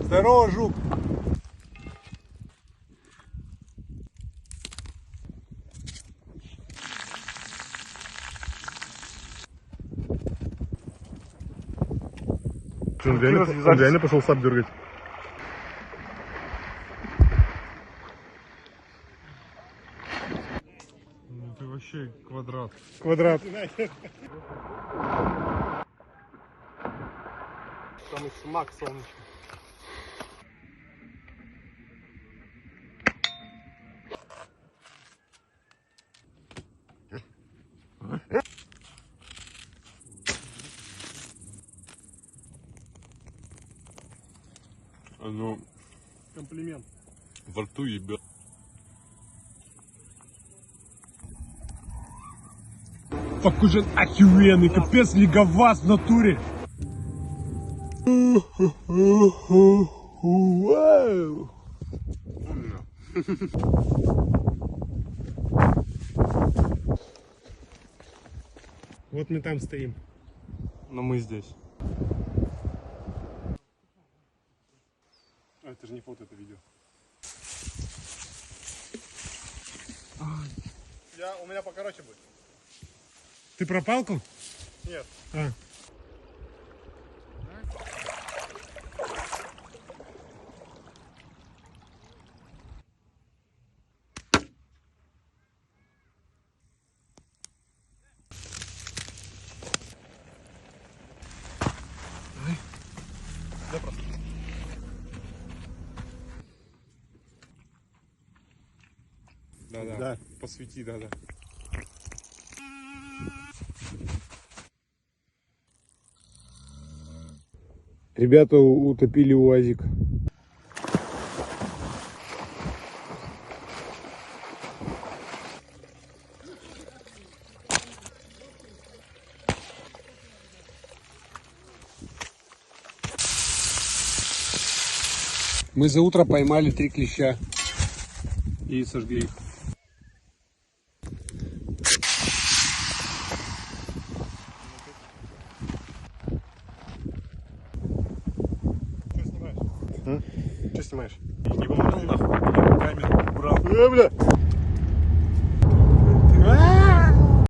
Здорово, жук. Что, он реально пошел сап дергать? Ну ты вообще квадрат. Квадрат. Самый смак солнечный. Оно Комплимент. во рту ебет. Какой же охуенный, капец, лиговаз в натуре. Вау. Вот мы там стоим. Но мы здесь. А, это же не фото, это видео. У меня покороче будет. Ты про палку? Нет. А. Да просто. Да. Посвети, да. Ребята утопили УАЗик. Мы за утро поймали 3 клеща и сожгли их. Что снимаешь? Что снимаешь? Не помогал нахуй, камеру убрал. Бля!